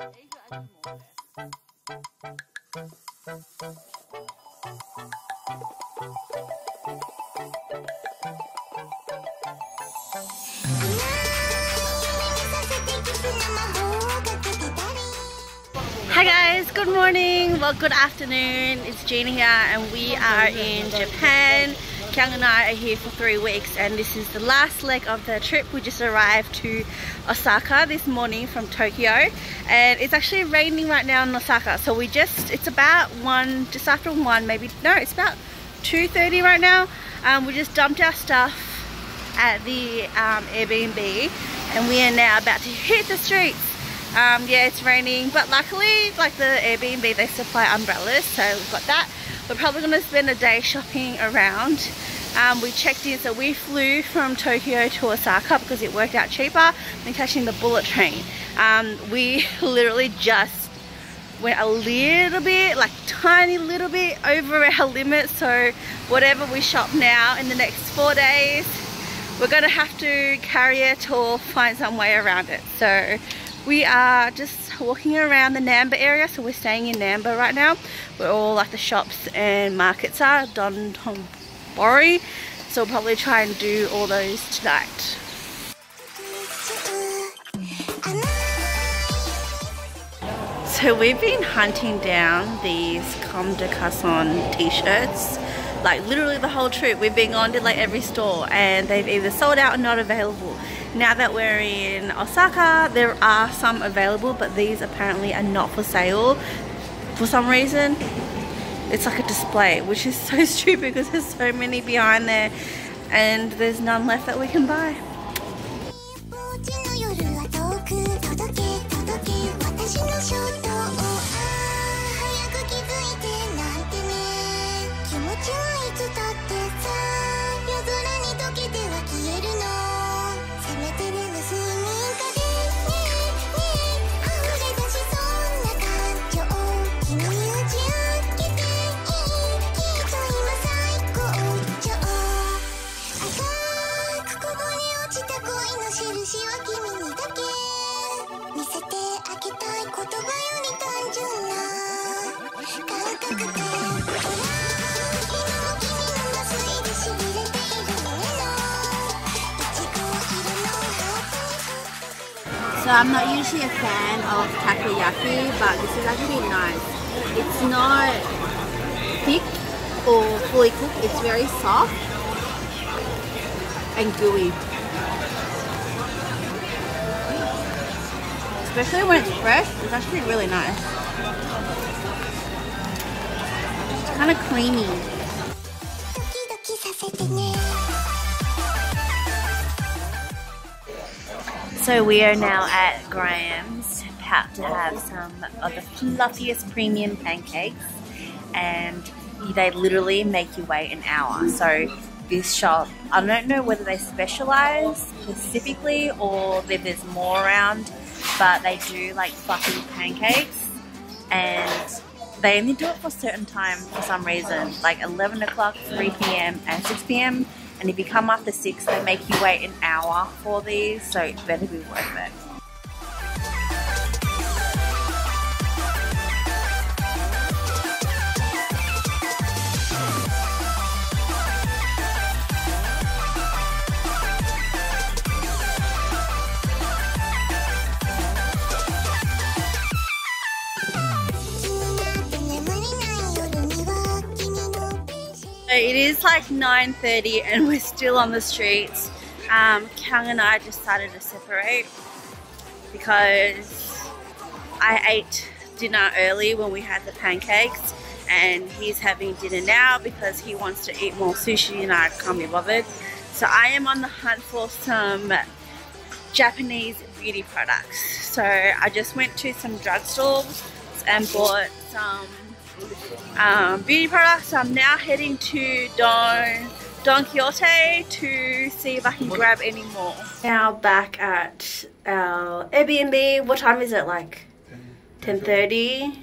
Hi guys, good morning, well good afternoon, it's Gina here and we are in Japan. Kyung and I are here for 3 weeks and this is the last leg of the trip. We just arrived to Osaka this morning from Tokyo and it's actually raining right now in Osaka, so it's about 1, just after 1 maybe, no it's about 2:30 right now. We just dumped our stuff at the Airbnb and we are now about to hit the streets. Yeah, it's raining, but luckily, like the Airbnb, they supply umbrellas, so we've got that. We're probably going to spend a day shopping around. We checked in, so we flew from Tokyo to Osaka because it worked out cheaper than catching the bullet train. We literally just went a little bit, like tiny little bit over our limit, so whatever we shop now in the next 4 days, we're going to have to carry it or find some way around it. So we are just walking around the Namba area, so we're staying in Namba right now, where all like the shops and markets are, Dontonbori. So we'll probably try and do all those tonight. So we've been hunting down these Comme des Garçons t-shirts, like literally the whole trip. We've been on to like every store and they've either sold out or not available. Now that we're in Osaka, there are some available, but these apparently are not for sale for some reason. It's like a display, which is so stupid because there's so many behind there and there's none left that we can buy. So I'm not usually a fan of takoyaki, but this is actually nice. It's not thick or fully cooked, it's very soft and gooey. Especially when it's fresh, it's actually really nice. It's kind of creamy. So we are now at Graham's, about to have some of the fluffiest premium pancakes, and they literally make you wait an hour. So this shop, I don't know whether they specialize specifically or if there's more around, but they do like fluffy pancakes and they only do it for a certain time for some reason, like 11 o'clock, 3 p.m. and 6 p.m. And if you come after 6, they make you wait an hour for these, so it better be worth it. It is like 9:30 and we're still on the streets. Kyung and I decided to separate because I ate dinner early when we had the pancakes and he's having dinner now because he wants to eat more sushi and I can't be bothered. So I am on the hunt for some Japanese beauty products. So I just went to some drugstores and bought some beauty products. So I'm now heading to Don Quixote to see if I can grab any more. Now back at our Airbnb. What time is it? Like 10:30.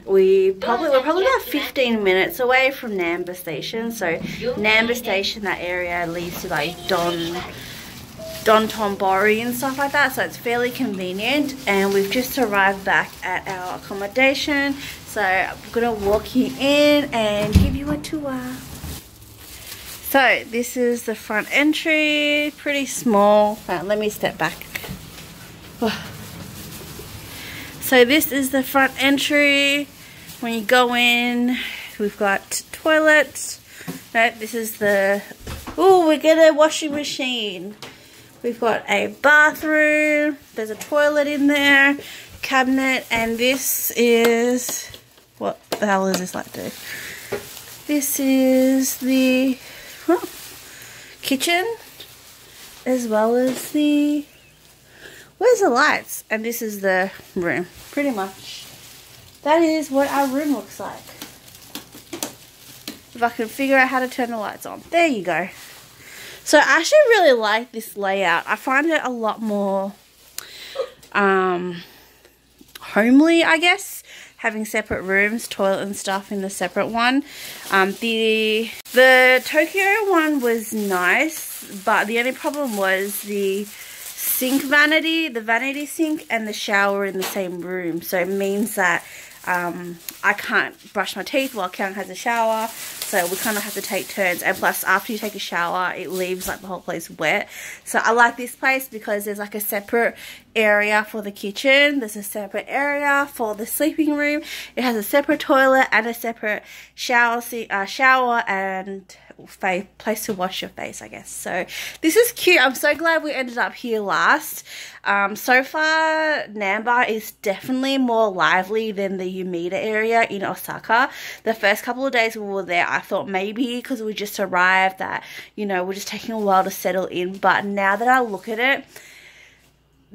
We're probably about 15 minutes away from Namba Station. So Namba Station, that area leads to like Dontonbori and stuff like that, so it's fairly convenient. And we've just arrived back at our accommodation, so I'm gonna walk you in and give you a tour. So this is the front entry, pretty small. Let me step back. So this is the front entry. When you go in, we've got toilets. No, this is the, oh, we get a washing machine. We've got a bathroom. There's a toilet in there, cabinet, and this is, what the hell is this like to? This is the kitchen, as well as the, where's the lights? And this is the room. Pretty much that is what our room looks like. If I can figure out how to turn the lights on. There you go. So I actually really like this layout. I find it a lot more homely, I guess. Having separate rooms, toilet and stuff in the separate one. The Tokyo one was nice, but the only problem was the sink vanity, the vanity sink and the shower in the same room. So it means that I can't brush my teeth while Kyung has a shower, so we kind of have to take turns. And plus, after you take a shower, it leaves like the whole place wet. So I like this place because there's like a separate area for the kitchen, there's a separate area for the sleeping room, it has a separate toilet and a separate shower and place to wash your face, I guess. So this is cute. I'm so glad we ended up here last. So far Namba is definitely more lively than the Umeda area in Osaka. The first couple of days we were there, I thought maybe because we just arrived that, you know, we're just taking a while to settle in, but now that I look at it,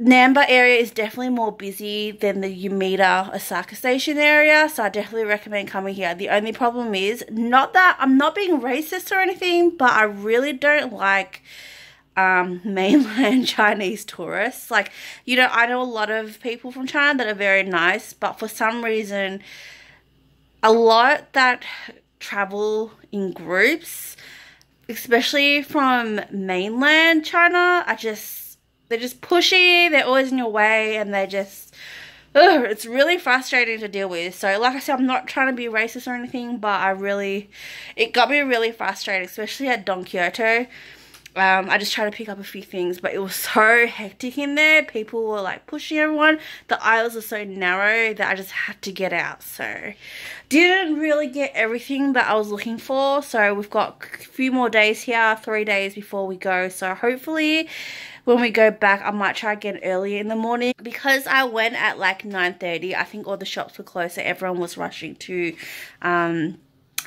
Namba area is definitely more busy than the Umeda Osaka station area, so I definitely recommend coming here. The only problem is, not that I'm not being racist or anything, but I really don't like mainland Chinese tourists. Like, you know, I know a lot of people from China that are very nice, but for some reason a lot that travel in groups, especially from mainland China, they're just pushy, they're always in your way, and they just, it's really frustrating to deal with. So like I said, I'm not trying to be racist or anything, but it got me really frustrated, especially at Don Kyoto. I just tried to pick up a few things, but it was so hectic in there. People were like pushing everyone. The aisles are so narrow that I just had to get out. So didn't really get everything that I was looking for. So we've got a few more days here, 3 days before we go. So hopefully when we go back, I might try again earlier in the morning. Because I went at like 9:30, I think all the shops were closed, so everyone was rushing to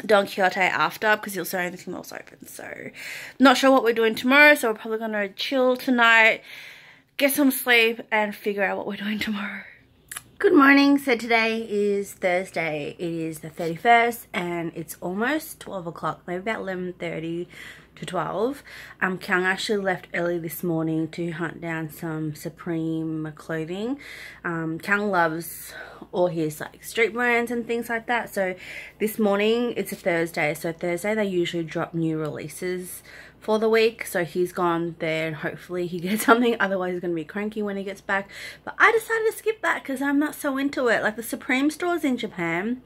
Don Quixote after, because it was the only thing that was open. So not sure what we're doing tomorrow, so we're probably going to chill tonight, get some sleep, and figure out what we're doing tomorrow. Good morning. So today is Thursday. It is the 31st and it's almost 12 o'clock, maybe about 11:30 to 12. Kyung actually left early this morning to hunt down some Supreme clothing. Kyung loves all his like street brands and things like that. So this morning, it's a Thursday, so Thursday they usually drop new releases for the week. So he's gone there and hopefully he gets something, otherwise he's going to be cranky when he gets back. But I decided to skip that because I'm not so into it. Like the Supreme stores in Japan,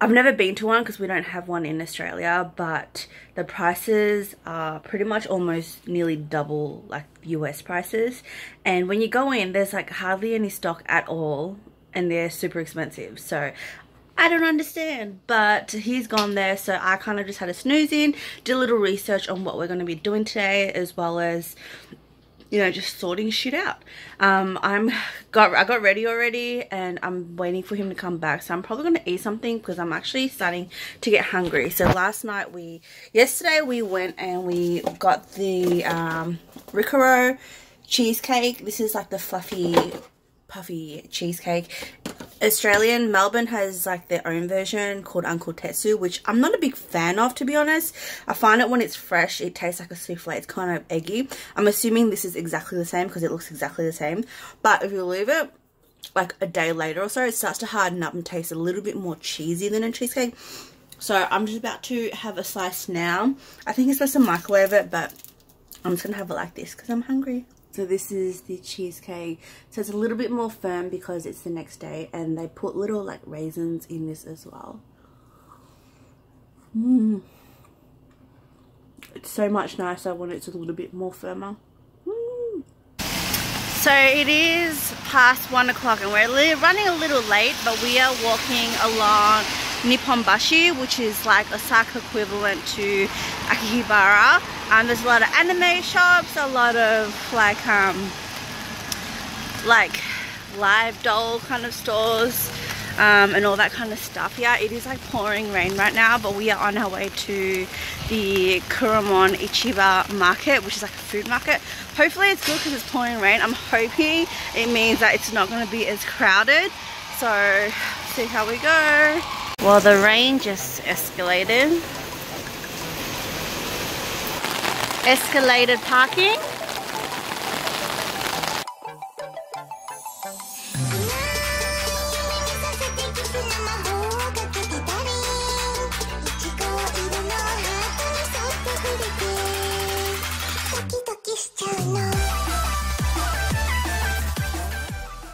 I've never been to one because we don't have one in Australia, but the prices are pretty much almost nearly double like US prices. And when you go in, there's like hardly any stock at all and they're super expensive. So I don't understand, but he's gone there, so I kind of just had a snooze in, did a little research on what we're going to be doing today, as well as, you know, just sorting shit out. I got ready already and I'm waiting for him to come back, so I'm probably going to eat something because I'm actually starting to get hungry. So yesterday we went and we got the Rikuro cheesecake. This is like the fluffy puffy cheesecake. Australian Melbourne has like their own version called Uncle Tetsu, which I'm not a big fan of, to be honest. I find it when it's fresh, it tastes like a souffle. It's kind of eggy. I'm assuming this is exactly the same because it looks exactly the same. But if you leave it like a day later or so, it starts to harden up and taste a little bit more cheesy than a cheesecake. So I'm just about to have a slice now. I think it's supposed to microwave it, but I'm just gonna have it like this because I'm hungry. So this is the cheesecake. So it's a little bit more firm because it's the next day, and they put little like raisins in this as well. It's so much nicer when it's a little bit more firmer. So it is past 1 o'clock and we're running a little late, but we are walking along NIPPONBASHI, which is like Osaka equivalent to Akihabara. There's a lot of anime shops, a lot of like live doll kind of stores, and all that kind of stuff. Yeah, it is like pouring rain right now, but we are on our way to the KUROMON ICHIBA market, which is like a food market. Hopefully it's good because it's pouring rain. I'm hoping it means that it's not going to be as crowded. So see how we go. Well, the rain just escalated. Escalated parking.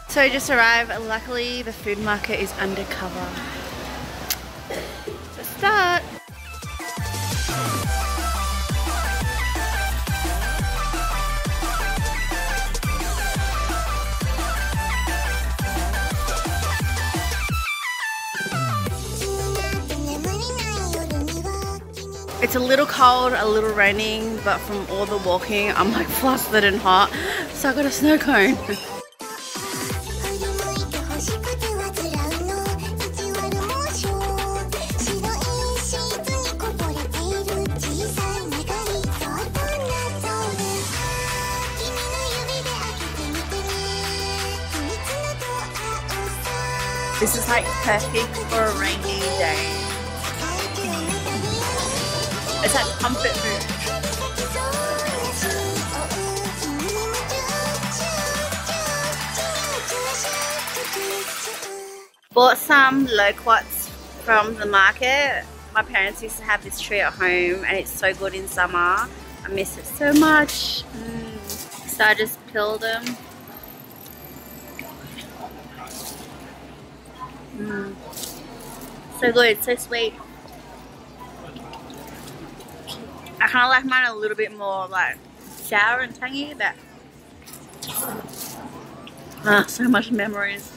So I just arrived. Luckily the food market is undercover. Let's start. It's a little cold, a little raining, but from all the walking I'm like flustered and hot, so I got a snow cone. This is like perfect for a rainy day. It's like comfort food. Bought some loquats from the market. My parents used to have this tree at home and it's so good in summer. I miss it so much. So I just peeled them. So good, so sweet. I kind of like mine a little bit more like sour and tangy, but so much memories.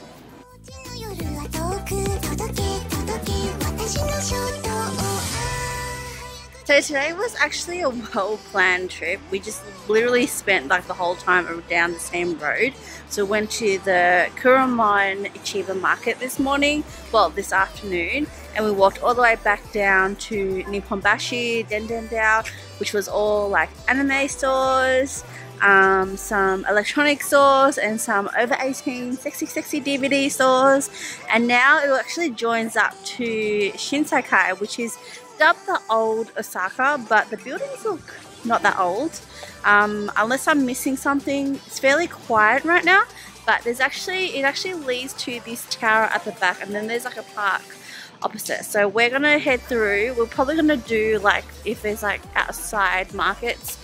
So today was actually a well-planned trip. We just literally spent like the whole time down the same road. So we went to the KUROMON ICHIBA market this morning, well this afternoon, and we walked all the way back down to NIPPONBASHI, DENDEN, which was all like anime stores, some electronic stores, and some over 18 sexy DVD stores. And now it actually joins up to SHINSEKAI, which is dubbed the old Osaka, but the buildings look not that old. Unless I'm missing something, it's fairly quiet right now, but it actually leads to this tower at the back, and then there's like a park opposite. So we're gonna head through. We're probably gonna do like, if there's like outside markets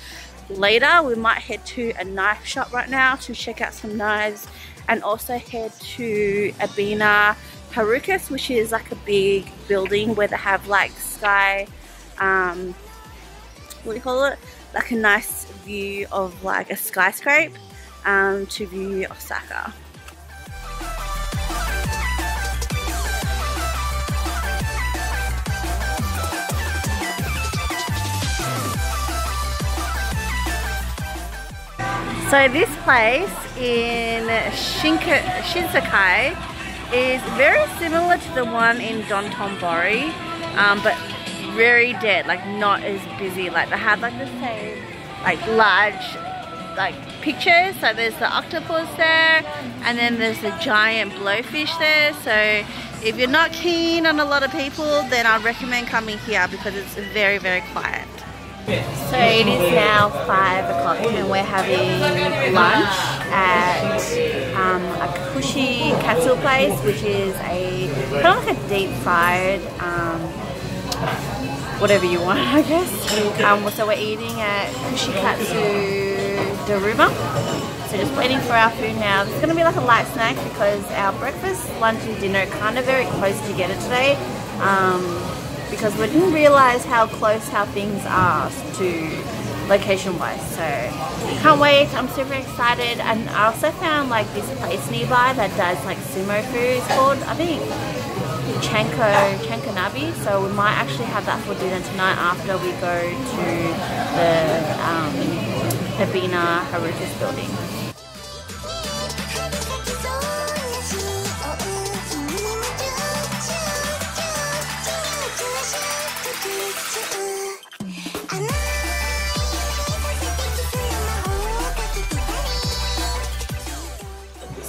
later, we might head to a knife shop right now to check out some knives, and also head to Abina Harukas, which is like a big building where they have like sky, what do you call it? Like a nice view of like a skyscraper to view Osaka. So this place in Shinsekai is very similar to the one in Dontonbori, but very dead, like not as busy. Like they had like the same like large like pictures. So there's the octopus there, and then there's the giant blowfish there. So if you're not keen on a lot of people, then I'd recommend coming here because it's very quiet. So it is now 5 o'clock and we're having lunch at a Kushikatsu place, which is a kind of like a deep fried whatever you want, I guess. So we're eating at Kushikatsu Daruma. So just waiting for our food now. This is going to be like a light snack because our breakfast, lunch and dinner are kind of very close together today. Because we didn't realize how close how things are to location wise. So can't wait. I'm super excited. And I also found like this place nearby that does like sumo food. It's called, I think, CHANKONABE. So we might actually have that for dinner tonight after we go to the Habina Haruka's building.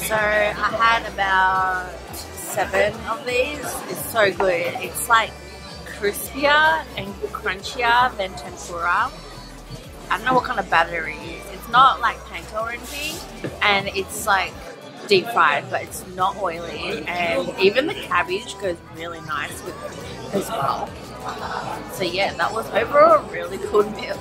So I had about 7 of these. It's so good. It's like crispier and crunchier than tempura. I don't know what kind of batter it is. It's not like panko or anything, and it's like deep fried, but it's not oily. And even the cabbage goes really nice with it as well. So yeah, that was overall a really good meal.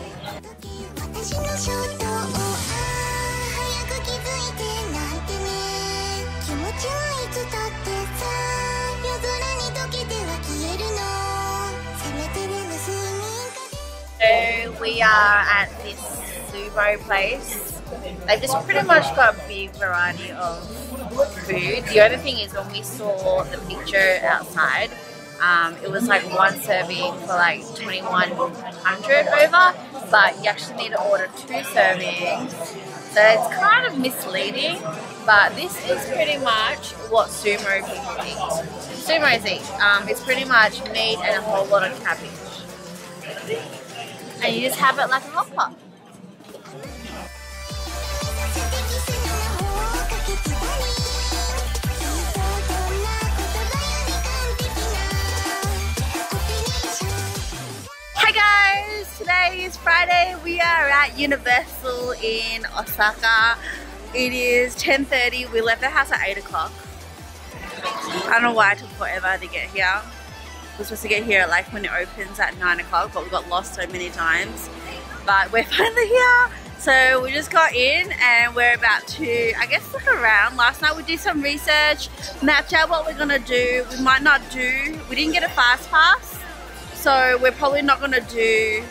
So we are at this sumo place. They've just pretty much got a big variety of food. The only thing is when we saw the picture outside, it was like 1 serving for like 2,100 over, but you actually need to order 2 servings. So it's kind of misleading, but this is pretty much what sumo people eat. Sumos eat. It's pretty much meat and a whole lot of cabbage. And you just have it like a hot pot. Hi guys! Today is Friday. We are at Universal in Osaka. It is 10:30. We left the house at 8 o'clock. I don't know why it took forever to get here. We're supposed to get here like when it opens at 9 o'clock, but we got lost so many times. But we're finally here. So we just got in and we're about to, I guess, look around. Last night we did some research, mapped out what we're gonna do. We might not do, we didn't get a fast pass. So we're probably not gonna do,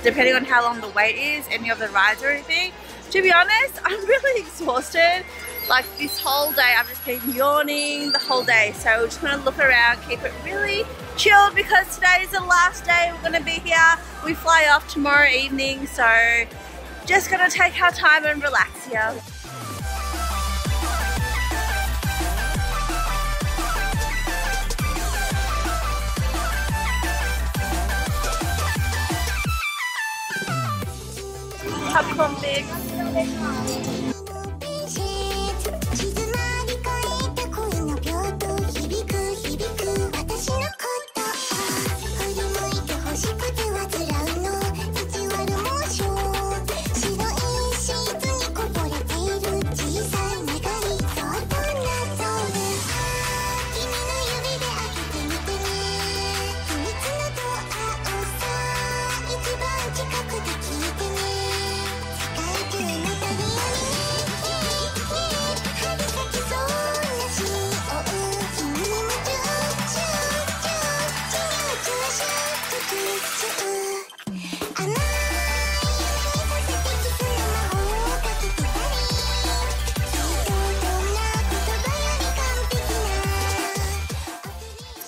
depending on how long the wait is, any of the rides or anything. To be honest, I'm really exhausted. Like this whole day I've just been yawning the whole day, so we're just gonna look around, keep it really chilled because today is the last day we're gonna be here. We fly off tomorrow evening, so just gonna take our time and relax here. Popcorn big.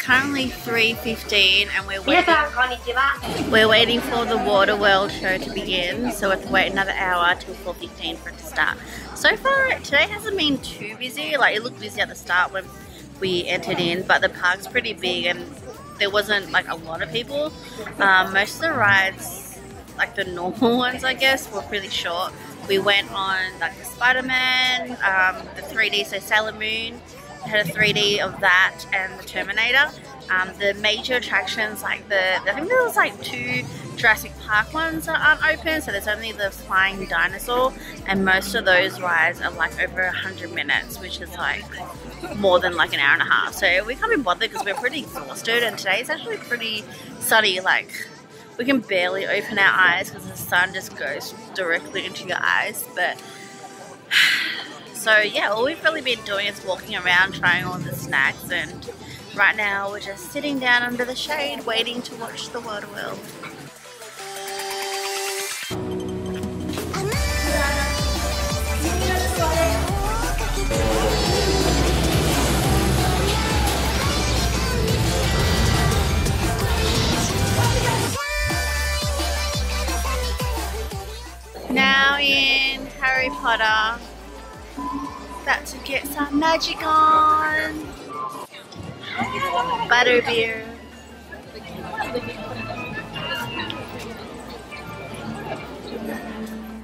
Currently 3:15 and we're waiting for the Water World show to begin, so we have to wait another hour till 4:15 for it to start. So far today hasn't been too busy. Like it looked busy at the start when we entered in, but the park's pretty big and there wasn't like a lot of people. Most of the rides, like the normal ones I guess, were pretty short. We went on like the Spider-Man, the 3D, so Sailor Moon. Had a 3D of that and the Terminator. The major attractions like I think there was like 2 Jurassic Park ones that aren't open, so there's only the Flying Dinosaur, and most of those rides are like over 100 minutes, which is like more than like an hour and a half. So we can't be bothered because we're pretty exhausted, and today is actually pretty sunny. Like We can barely open our eyes because the sun just goes directly into your eyes. But so yeah, all we've really been doing is walking around trying all the snacks, and right now we're just sitting down under the shade waiting to watch the water wheel. Now in Harry Potter, about to get some magic on. Butterbeer.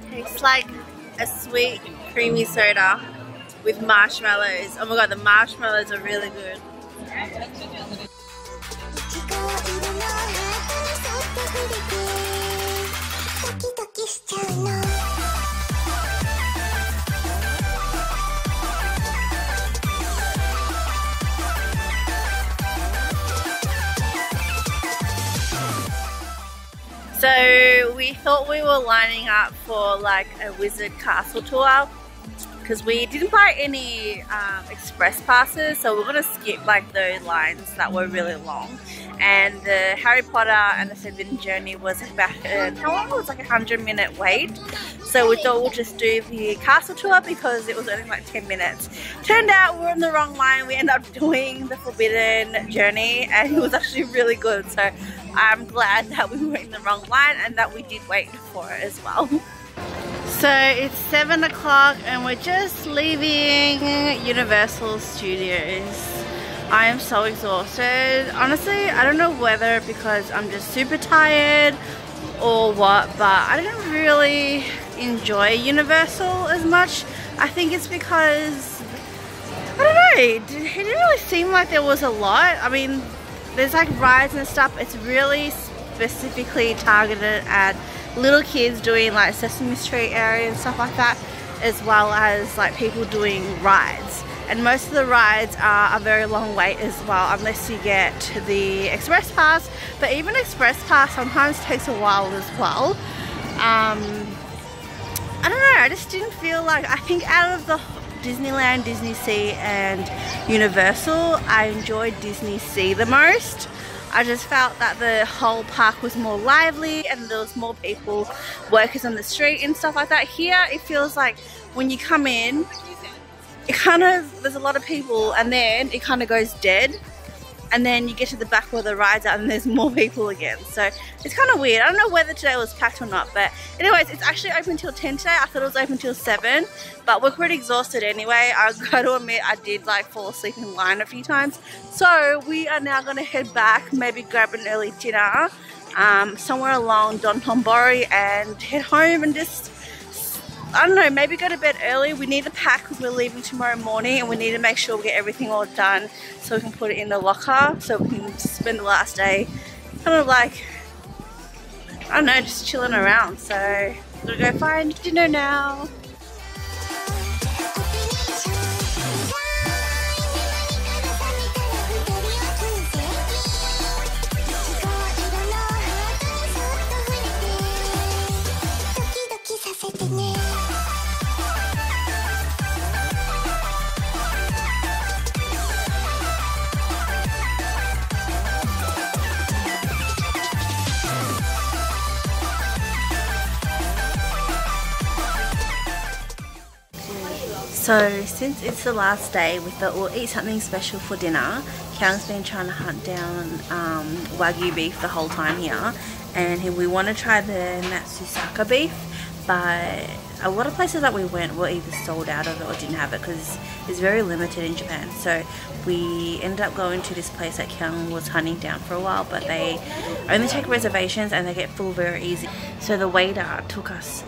Tastes like a sweet creamy soda with marshmallows. Oh my god, the marshmallows are really good. So we thought we were lining up for like a wizard castle tour because we didn't buy any express passes, so we're gonna skip like those lines that were really long. And the Harry Potter and the Forbidden Journey was about how long? It was like a 100-minute wait. So we thought we'll just do the castle tour because it was only like 10 minutes. Turned out we were in the wrong line. We ended up doing the Forbidden Journey and it was actually really good. So I'm glad that we were in the wrong line and that we did wait for it as well. So it's 7 o'clock and we're just leaving Universal Studios. I am so exhausted. Honestly, I don't know whether because I'm just super tired or what, but I didn't really enjoy Universal as much. I think it's because, I don't know, it didn't really seem like there was a lot. I mean, there's like rides and stuff. It's really specifically targeted at little kids doing like Sesame Street area and stuff like that, as well as like people doing rides. And most of the rides are a very long wait as well, unless you get the Express Pass. But even Express Pass sometimes takes a while as well. I don't know, I just didn't feel like, I think out of the Disneyland, Disney Sea and Universal, I enjoyed Disney Sea the most. I just felt that the whole park was more lively and there was more people, workers on the street and stuff like that. Here it feels like when you come in, it kind of, there's a lot of people and then it kind of goes dead, and then you get to the back where the rides are and there's more people again. So it's kind of weird. I don't know whether today was packed or not, but anyways, it's actually open till 10 today. I thought it was open till 7, but we're pretty exhausted anyway. I gotta admit, I did like fall asleep in line a few times. So we are now gonna head back, maybe grab an early dinner somewhere along Dontonbori and head home and just, I don't know, maybe go to bed early. We need to pack because we're leaving tomorrow morning and we need to make sure we get everything all done so we can put it in the locker so we can spend the last day kind of like, I don't know, just chilling around. So I'm gonna go find dinner now. So since it's the last day, we thought we'll eat something special for dinner. Kyung's been trying to hunt down Wagyu beef the whole time here, and we want to try the MATSUZAKA beef, but a lot of places that we went were either sold out of it or didn't have it because it's very limited in Japan. So we ended up going to this place that Kyung was hunting down for a while, but they only take reservations and they get full very easy. So the waiter took us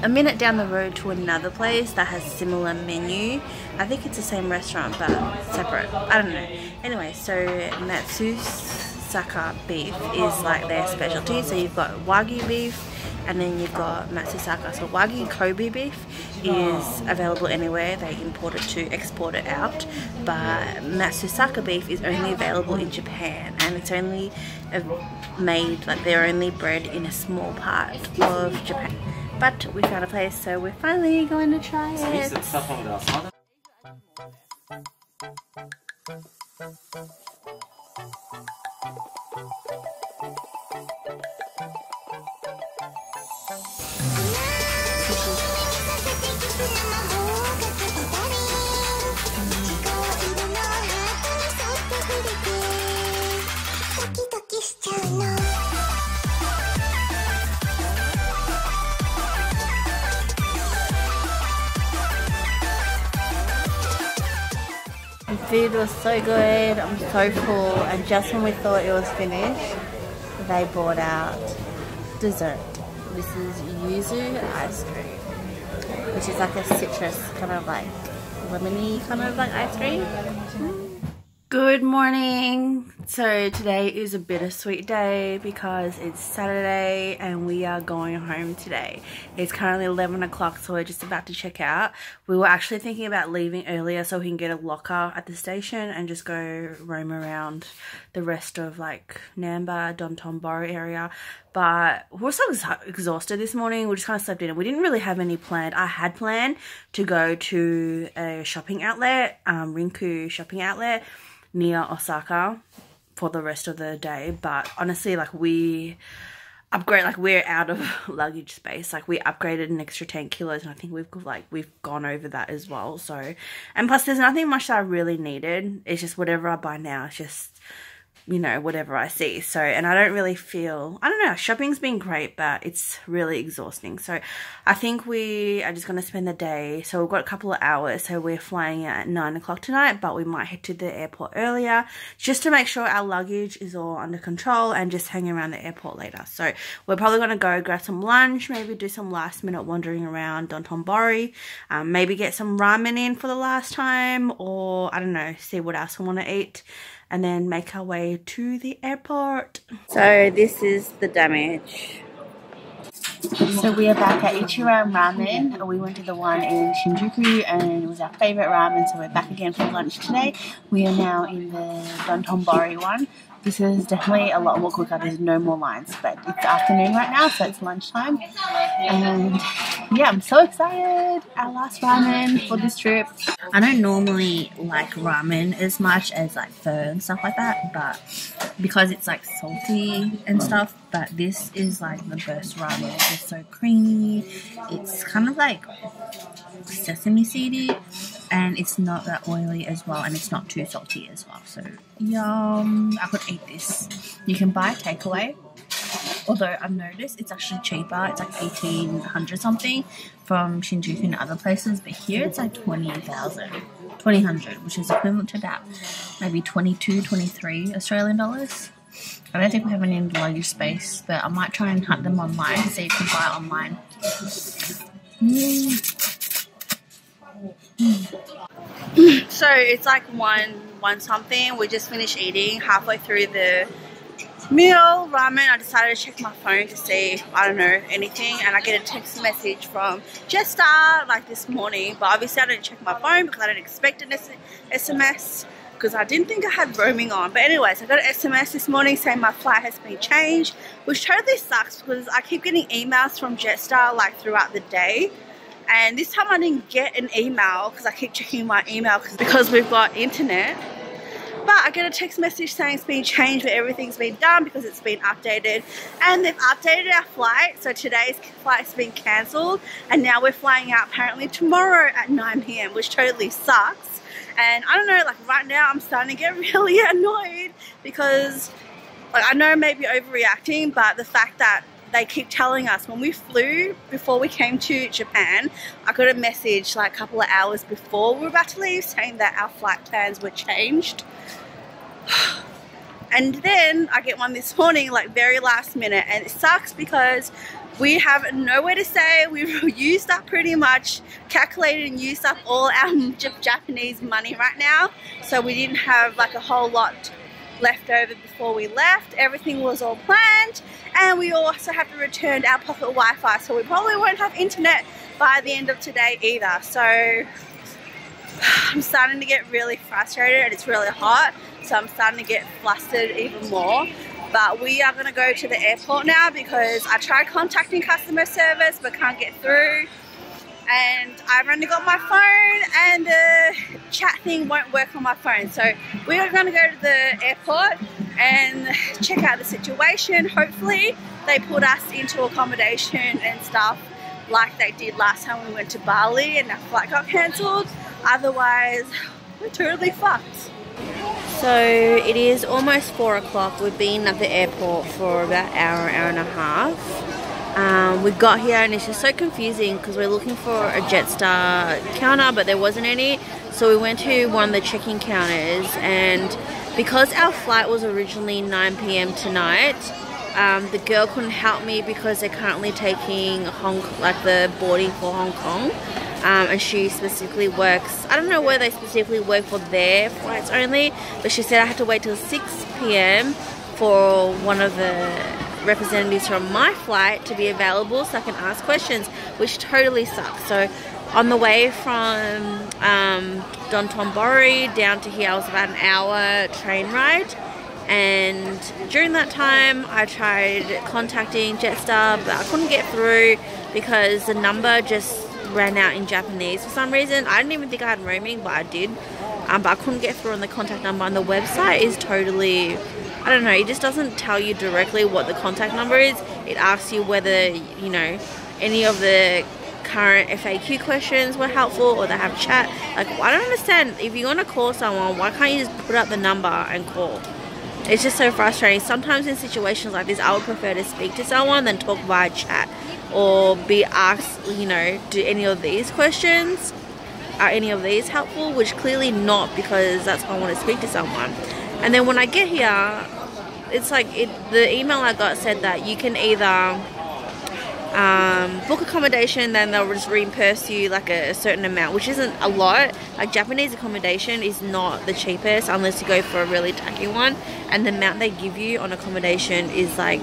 a minute down the road to another place that has a similar menu. I think it's the same restaurant but separate, I don't know. Anyway, so MATSUZAKA beef is like their specialty. So you've got Wagyu beef and then you've got Matsuzaka. So Wagyu Kobe beef is available anywhere. They import it to export it out, but Matsuzaka beef is only available in Japan, and it's only made, like they're only bred in a small part of Japan. But we found a place, so we're finally going to try it. The food was so good, I'm so full, and just when we thought it was finished, they brought out dessert. This is yuzu ice cream, which is like a citrus kind of like lemony kind of like ice cream. Good morning. So today is a bittersweet day because it's Saturday and we are going home today. It's currently 11 o'clock, so we're just about to check out. We were actually thinking about leaving earlier so we can get a locker at the station and just go roam around the rest of like Namba, Dontonbori area. But we're so exhausted this morning, we just kind of slept in and we didn't really have any planned. I had planned to go to a shopping outlet, RINKU shopping outlet near Osaka for the rest of the day, but honestly, like we're out of luggage space. Like we upgraded an extra 10 kilos and I think we've gone over that as well. So, and plus there's nothing much that I really needed. It's just whatever I buy now, it's just, you know, whatever I see. So, and I don't really feel, I don't know, shopping's been great, but it's really exhausting. So I think we are just going to spend the day. So we've got a couple of hours. So we're flying at 9 o'clock tonight, but we might head to the airport earlier just to make sure our luggage is all under control and just hang around the airport later. So we're probably going to go grab some lunch, maybe do some last minute wandering around Dontonbori, maybe get some ramen in for the last time, or I don't know, see what else we want to eat, and then make our way to the airport. So this is the damage. So we are back at ICHIRAN ramen. We went to the one in Shinjuku and it was our favourite ramen, so we're back again for lunch today. We are now in the Dontonbori one. This is definitely a lot more quicker, there's no more lines, but it's afternoon right now, so it's lunchtime. And yeah, I'm so excited. Our last ramen for this trip. I don't normally like ramen as much as like pho and stuff like that, but because it's like salty and stuff, but this is like the best ramen. It's so creamy. It's kind of like sesame seedy, and it's not that oily as well, and it's not too salty as well. So yum, I could eat this. You can buy takeaway, although I've noticed it's actually cheaper. It's like 1800 something from Shinjuku and other places, but here it's like 20,000, which is equivalent to about maybe 22, 23 Australian dollars. I don't think we have any in the luggage space, but I might try and hunt them online, see if you can buy online. So it's like one something. We just finished eating. Halfway through the meal, ramen, I decided to check my phone to see, I don't know, anything, and I get a text message from Jetstar like this morning, but obviously I didn't check my phone because I didn't expect an SMS because I didn't think I had roaming on. But anyways, I got an SMS this morning saying my flight has been changed, which totally sucks because I keep getting emails from Jetstar like throughout the day. And this time I didn't get an email because I keep checking my email because we've got internet. But I get a text message saying it's been changed, but everything's been done because it's been updated. And they've updated our flight, so today's flight's been cancelled. And now we're flying out apparently tomorrow at 9 PM, which totally sucks. And I don't know, like right now I'm starting to get really annoyed because like I know maybe overreacting, but the fact that they keep telling us when we flew, before we came to Japan, I got a message like a couple of hours before we were about to leave saying that our flight plans were changed. And then I get one this morning like very last minute, and it sucks because we have nowhere to stay. We've used up pretty much, calculated and used up all our Japanese money right now, so we didn't have like a whole lot left over before we left. Everything was all planned, and we also have to return our pocket Wi-Fi, so we probably won't have internet by the end of today either. So I'm starting to get really frustrated, and it's really hot, so I'm starting to get flustered even more. But we are going to go to the airport now because I tried contacting customer service but can't get through. And I've only got my phone, and the chat thing won't work on my phone. So we are going to go to the airport and check out the situation. Hopefully they put us into accommodation and stuff like they did last time we went to Bali and our flight got cancelled. Otherwise, we're totally fucked. So it is almost 4 o'clock. We've been at the airport for about an hour and a half. We got here and it's just so confusing because we're looking for a Jetstar counter, but there wasn't any. So we went to one of the check-in counters, and because our flight was originally 9 PM tonight, the girl couldn't help me because they're currently taking the boarding for Hong Kong. And she specifically works, I don't know where they specifically work for their flights only, but she said I had to wait till 6 PM for one of the representatives from my flight to be available so I can ask questions, which totally sucks. So on the way from Dontonbori down to here, I was about an hour train ride, and during that time I tried contacting Jetstar, but I couldn't get through because the number just ran out in Japanese for some reason. I didn't even think I had roaming, but I did. But I couldn't get through on the contact number, and the website is totally, I don't know, it just doesn't tell you directly what the contact number is. It asks you whether, you know, any of the current FAQ questions were helpful or they have chat. Like, I don't understand, if you want to call someone, why can't you just put up the number and call? It's just so frustrating. Sometimes in situations like this, I would prefer to speak to someone than talk via chat or be asked, you know, do any of these questions, are any of these helpful? Which clearly not, because that's why I want to speak to someone. And then when I get here, it's like the email I got said that you can either book accommodation, then they'll just reimburse you like a certain amount, which isn't a lot. Like, Japanese accommodation is not the cheapest unless you go for a really tacky one, and the amount they give you on accommodation is like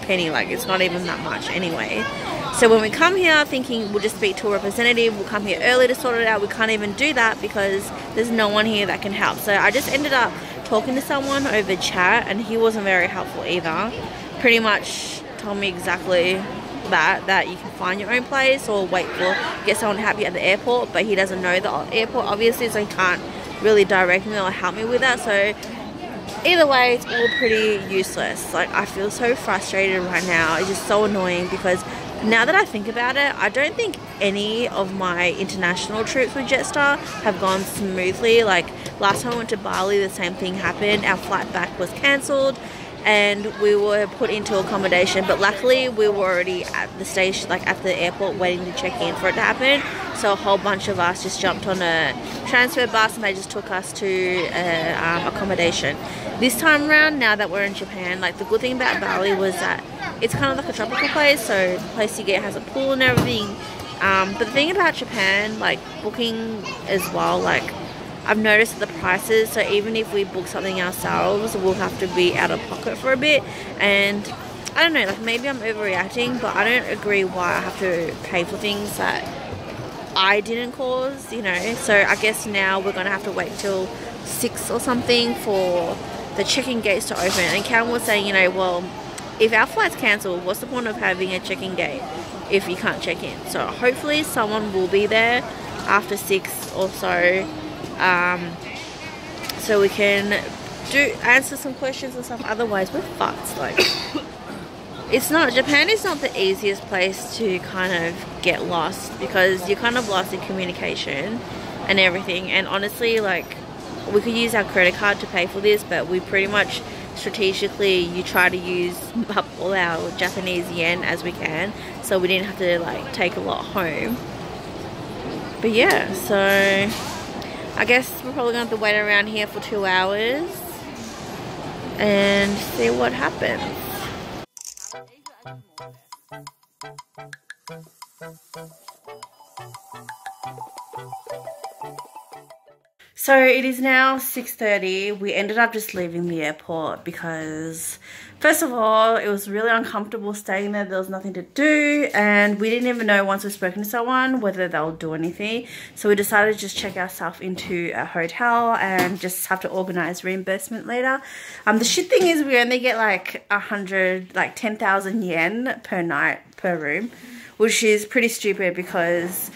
penny, like it's not even that much anyway. So when we come here thinking we'll just speak to a representative, we'll come here early to sort it out, we can't even do that because there's no one here that can help. So I just ended up talking to someone over chat, and he wasn't very helpful either. Pretty much told me exactly that you can find your own place or get someone to help you at the airport, but he doesn't know the airport obviously, so he can't really direct me or help me with that. So either way, it's all pretty useless. Like, I feel so frustrated right now. It's just so annoying because now that I think about it, I don't think any of my international trips with Jetstar have gone smoothly. Like, last time I went to Bali, the same thing happened. Our flight back was cancelled and we were put into accommodation, but luckily we were already at the station, like at the airport, waiting to check in for it to happen. So a whole bunch of us just jumped on a transfer bus and they just took us to accommodation. This time around, now that we're in Japan, like, the good thing about Bali was that it's kind of like a tropical place, so the place you get has a pool and everything. But the thing about Japan, like booking as well, like, I've noticed the prices, so even if we book something ourselves, we'll have to be out of pocket for a bit. And I don't know, like, maybe I'm overreacting, but I don't agree why I have to pay for things that I didn't cause, you know. So I guess now we're going to have to wait till 6 or something for the check-in gates to open. And Cam was saying, you know, well, if our flight's cancelled, what's the point of having a check-in gate if you can't check in? So hopefully someone will be there after 6 or so, so we can answer some questions and stuff. Otherwise we're fucked. Like, Japan is not the easiest place to kind of get lost, because you're kind of lost in communication and everything. And honestly, like, we could use our credit card to pay for this, but we pretty much strategically, you try to use up all our Japanese yen as we can, so we didn't have to like take a lot home. But yeah, so I guess we're probably going to have to wait around here for 2 hours and see what happens. So it is now 6:30. We ended up just leaving the airport because first of all, it was really uncomfortable staying there. There was nothing to do and we didn't even know once we've spoken to someone whether they'll do anything. So we decided to just check ourselves into a hotel and just have to organize reimbursement later. The shit thing is we only get like 10,000 yen per night per room, which is pretty stupid because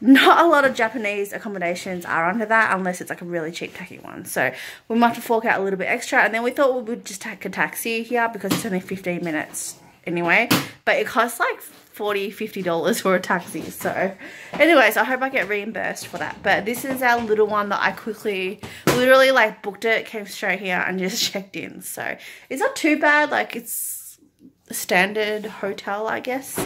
not a lot of Japanese accommodations are under that unless it's like a really cheap tacky one. So we might have to fork out a little bit extra, and then we thought we would just take a taxi here because it's only 15 minutes anyway. But it costs like $40–50 for a taxi. So anyways, I hope I get reimbursed for that. But this is our little one that I quickly, literally like booked it, came straight here and just checked in. So it's not too bad. Like it's a standard hotel, I guess.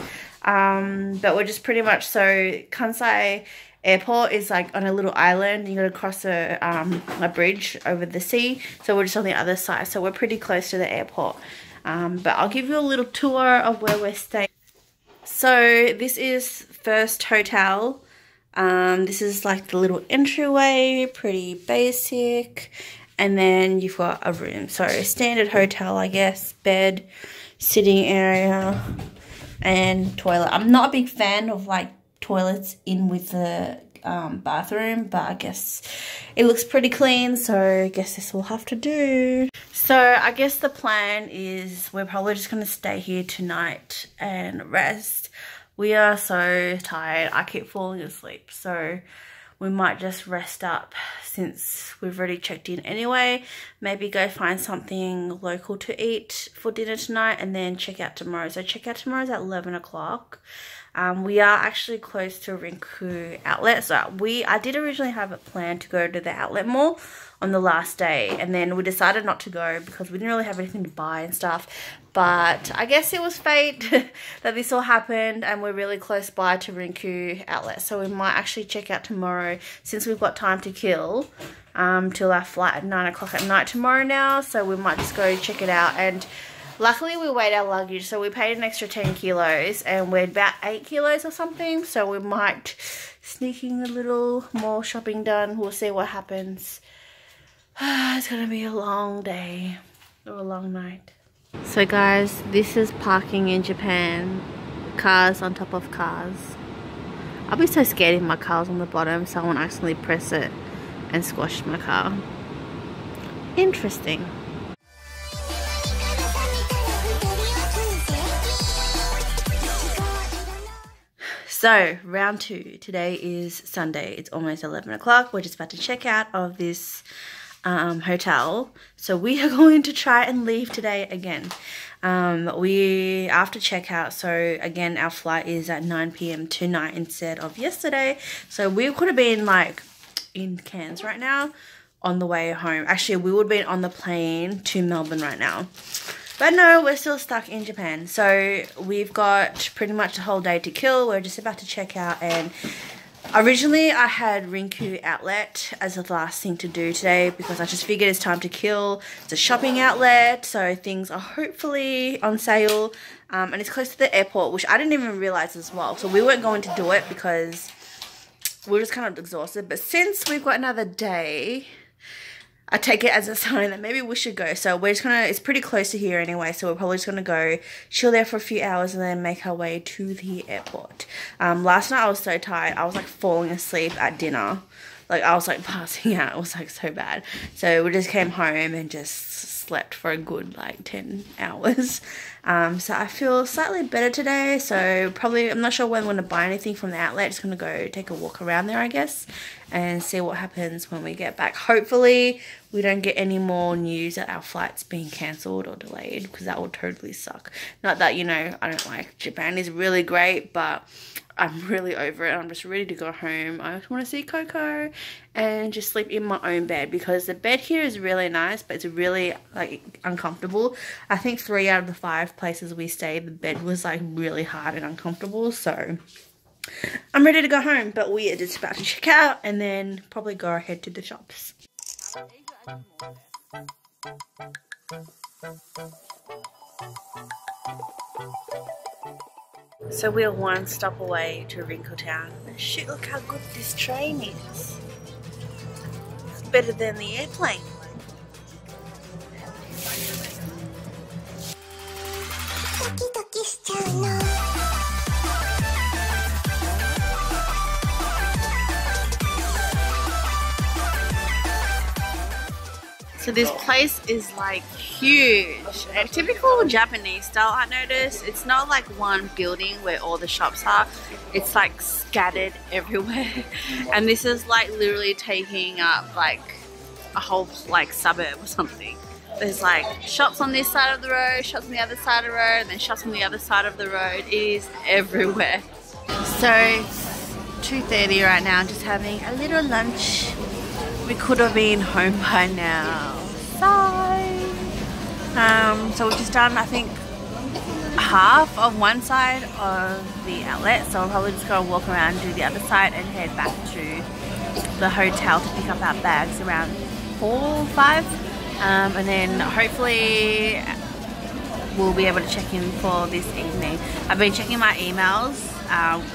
But we're just pretty much, so Kansai airport is like on a little island. You gotta cross a bridge over the sea, so we're just on the other side, so we're pretty close to the airport. But I'll give you a little tour of where we're staying. So this is first hotel. This is like the little entryway, pretty basic, and then you've got a room, so standard hotel I guess. Bed, sitting area and toilet. I'm not a big fan of like toilets in with the bathroom, but I guess it looks pretty clean, so I guess this will have to do. So I guess the plan is we're probably just gonna stay here tonight and rest. We are so tired. I keep falling asleep, so we might just rest up since we've already checked in anyway. Maybe go find something local to eat for dinner tonight and then check out tomorrow. So check out tomorrow is at 11 o'clock. We are actually close to RINKU outlet. So I did originally have a plan to go to the outlet mall on the last day, and then we decided not to go because we didn't really have anything to buy and stuff. But I guess it was fate that this all happened and we're really close by to RINKU outlet. So we might actually check out tomorrow since we've got time to kill till our flight at 9 o'clock at night tomorrow now. So we might just go check it out. And luckily we weighed our luggage, so we paid an extra 10 kilos and we're about 8 kilos or something. So we might sneak in a little more shopping done. We'll see what happens. It's gonna be a long day or a long night. So guys, this is parking in Japan. Cars on top of cars. I'll be so scared if my car's on the bottom, someone accidentally press it and squash my car. Interesting. So round 2. Today is Sunday. It's almost 11 o'clock. We're just about to check out of this hotel, so we are going to try and leave today again. We after checkout, so again our flight is at 9 p.m. tonight instead of yesterday, so we could have been like in Cairns right now on the way home. Actually, we would have been on the plane to Melbourne right now, but no, we're still stuck in Japan. So we've got pretty much the whole day to kill. We're just about to check out, and originally I had RINKU outlet as the last thing to do today because I just figured it's time to kill. It's a shopping outlet, so things are hopefully on sale, and it's close to the airport, which I didn't even realize as well. So we weren't going to do it because we're just kind of exhausted, but since we've got another day, I take it as a sign that maybe we should go. So we're just gonna, it's pretty close to here anyway, so we're probably just gonna go chill there for a few hours and then make our way to the airport. Last night I was so tired, I was like falling asleep at dinner. Like I was like passing out, it was like so bad. So we just came home and just slept for a good like 10 hours. So I feel slightly better today, so probably, I'm not sure when I'm going to buy anything from the outlet. Just going to go take a walk around there I guess and see what happens when we get back. Hopefully we don't get any more news that our flight's being cancelled or delayed, because that would totally suck. Not that, you know, I don't like Japan is really great, but I'm really over it. I'm just ready to go home. I just want to see Coco and just sleep in my own bed, because the bed here is really nice, but it's really like uncomfortable. I think 3 out of the 5 places we stayed, the bed was like really hard and uncomfortable. So I'm ready to go home, but we are just about to check out and then probably go ahead to the shops. So we're one stop away to RINKU town. Shit, look how good this train is. better than the airplane. So this place is like huge. A typical Japanese style, I noticed. It's not like one building where all the shops are. It's like scattered everywhere. And this is like literally taking up like a whole like suburb or something. There's like shops on this side of the road, shops on the other side of the road, and then shops on the other side of the road. It is everywhere. So 2:30 right now, just having a little lunch. We could have been home by now. So we've just done, I think, half of one side of the outlet. So I'll probably just go and walk around, do the other side, and head back to the hotel to pick up our bags around 4 or 5. And then hopefully we'll be able to check in for this evening. I've been checking my emails.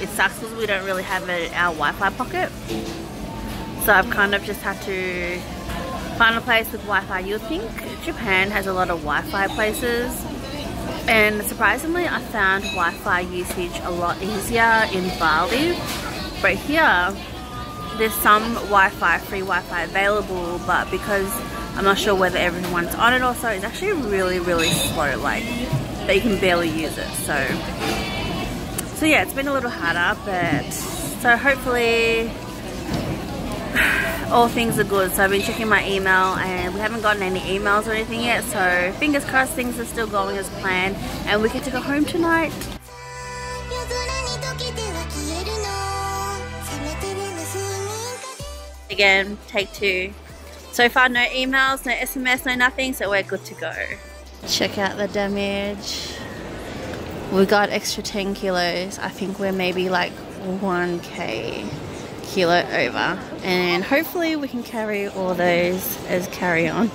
It sucks because we don't really have our Wi-Fi pocket. So I've kind of just had to find a place with Wi-Fi. You'd think Japan has a lot of Wi-Fi places, and surprisingly I found Wi-Fi usage a lot easier in Bali. But here there's some Wi-Fi, free Wi-Fi available, but because I'm not sure whether everyone's on it also, it's actually really slow, like that you can barely use it. So yeah, it's been a little harder, but so hopefully all things are good. So I've been checking my email and we haven't gotten any emails or anything yet, so fingers crossed things are still going as planned and we get to go home tonight. Again, take 2. So far no emails, no SMS, no nothing, so we're good to go. Check out the damage. We got extra 10 kilos. I think we're maybe like 1k kilo over, and hopefully we can carry all those as carry-on.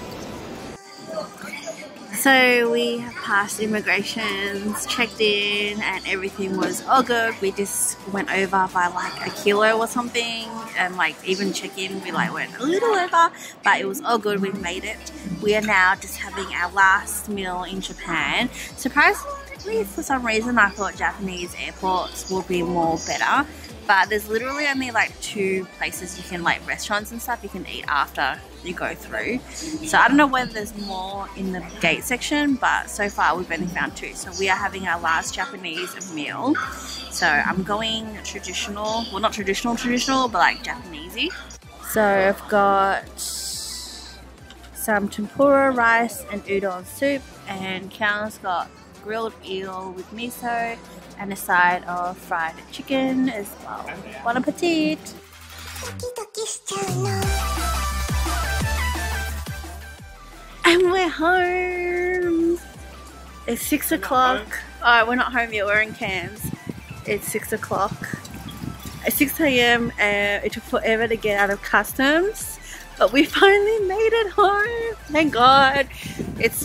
So we have passed immigrations, checked in, and everything was all good. We just went over by like a kilo or something, and like even check-in we like went a little over, but it was all good. We made it. We are now just having our last meal in Japan. Surprisingly, for some reason I thought Japanese airports would be more better, but there's literally only like 2 places you can, like restaurants and stuff you can eat after you go through. So I don't know whether there's more in the gate section, but so far we've only found 2. So we are having our last Japanese meal. So I'm going traditional, well not traditional, but like Japanesey. So I've got some tempura rice and udon soup, and Cal's got grilled eel with miso and a side of fried chicken as well. Bon appetit! And we're home! It's 6 o'clock. Oh, we're not home yet, we're in Cairns. It's 6 o'clock. It's 6 AM and it took forever to get out of customs, but we finally made it home. Thank God.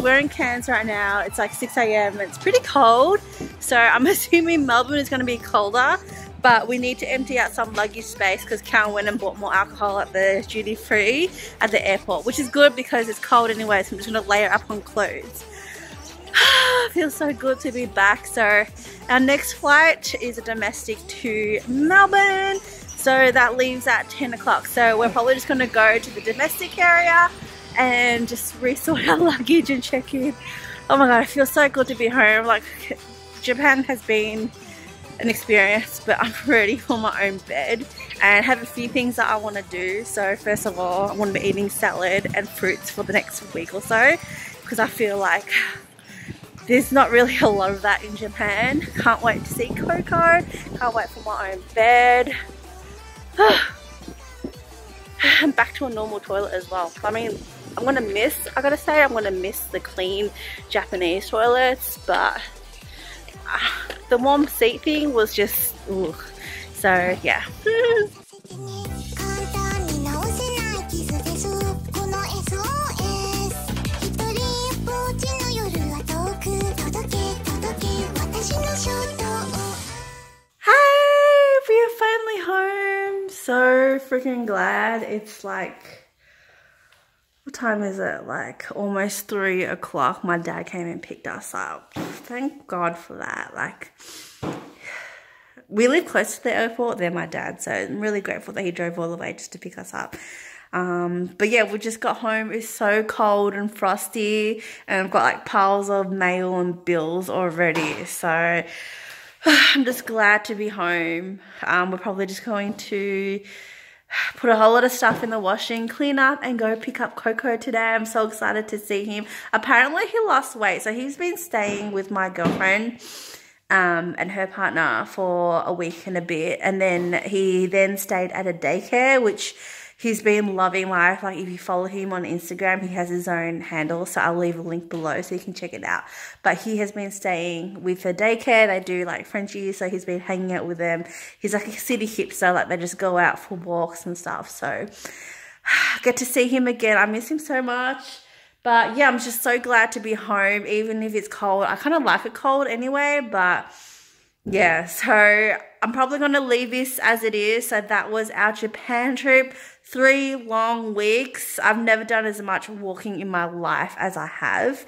We're in Cairns right now. It's like 6 AM. It's pretty cold, so I'm assuming Melbourne is going to be colder, but we need to empty out some luggage space because Cal went and bought more alcohol at the duty free at the airport, which is good because it's cold anyway, so I'm just going to layer up on clothes. Feels so good to be back. So our next flight is a domestic to Melbourne, so that leaves at 10 o'clock. So we're probably just going to go to the domestic area and just resort our luggage and check in. Oh my god, it feels so good to be home. Like, Japan has been an experience, but I'm ready for my own bed and have a few things that I want to do. So first of all, I want to be eating salad and fruits for the next week or so, because I feel like there's not really a lot of that in Japan. Can't wait to see Coco. Can't wait for my own bed. I'm back to a normal toilet as well. I mean, I gotta say, I'm gonna miss the clean Japanese toilets, but the warm seat thing was just, ugh. So yeah. Hi, we are finally home. So freaking glad. It's like time is it? Like almost 3 o'clock. My dad came and picked us up. Thank God for that. Like, we live close to the airport. They're my dad, so I'm really grateful that he drove all the way just to pick us up. But yeah, we just got home. It's so cold and frosty, and I've got like piles of mail and bills already. So I'm just glad to be home. We're probably just going to put a whole lot of stuff in the washing, clean up, and go pick up Coco today. I'm so excited to see him. Apparently he lost weight, so he's been staying with my girlfriend and her partner for a week and a bit, and then he then stayed at a daycare, which he's been loving life. Like, if you follow him on Instagram, he has his own handle, so I'll leave a link below so you can check it out. But he has been staying with a daycare. They do like Frenchies, so he's been hanging out with them. He's like a city hipster, like they just go out for walks and stuff. So I get to see him again. I miss him so much. But yeah, I'm just so glad to be home, even if it's cold. I kind of like it cold anyway, but yeah, so I'm probably going to leave this as it is. So that was our Japan trip. 3 long weeks. I've never done as much walking in my life as I have,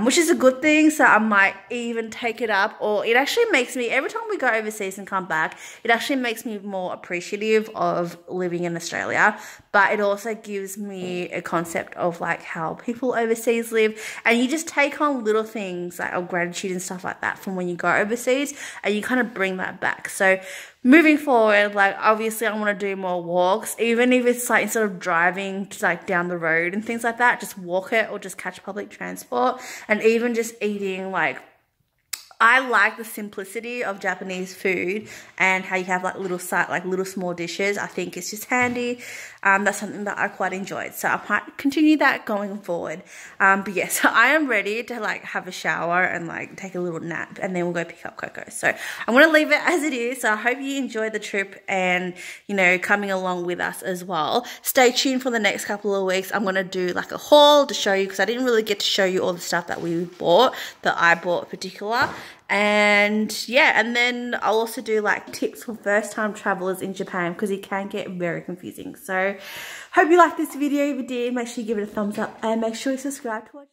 which is a good thing. So I might even take it up, or it actually makes me, every time we go overseas and come back, it actually makes me more appreciative of living in Australia. But it also gives me a concept of like how people overseas live, and you just take on little things like of gratitude and stuff like that from when you go overseas, and you kind of bring that back. So moving forward, like obviously I want to do more walks, even if it's like instead of driving to like down the road and things like that, just walk it or just catch public transport. And even just eating, like, I like the simplicity of Japanese food and how you have like little small dishes. I think it's just handy. That's something that I quite enjoyed. So I might continue that going forward. But yeah, so I am ready to like have a shower and like take a little nap, and then we'll go pick up Coco. So I'm going to leave it as it is. So I hope you enjoyed the trip and, you know, coming along with us as well. Stay tuned for the next couple of weeks. I'm going to do like a haul to show you, because I didn't really get to show you all the stuff that we bought, that I bought in particular. And yeah, and then I'll also do like tips for first time travelers in Japan, because it can get very confusing. So hope you liked this video. If you did, make sure you give it a thumbs up and make sure you subscribe to watch.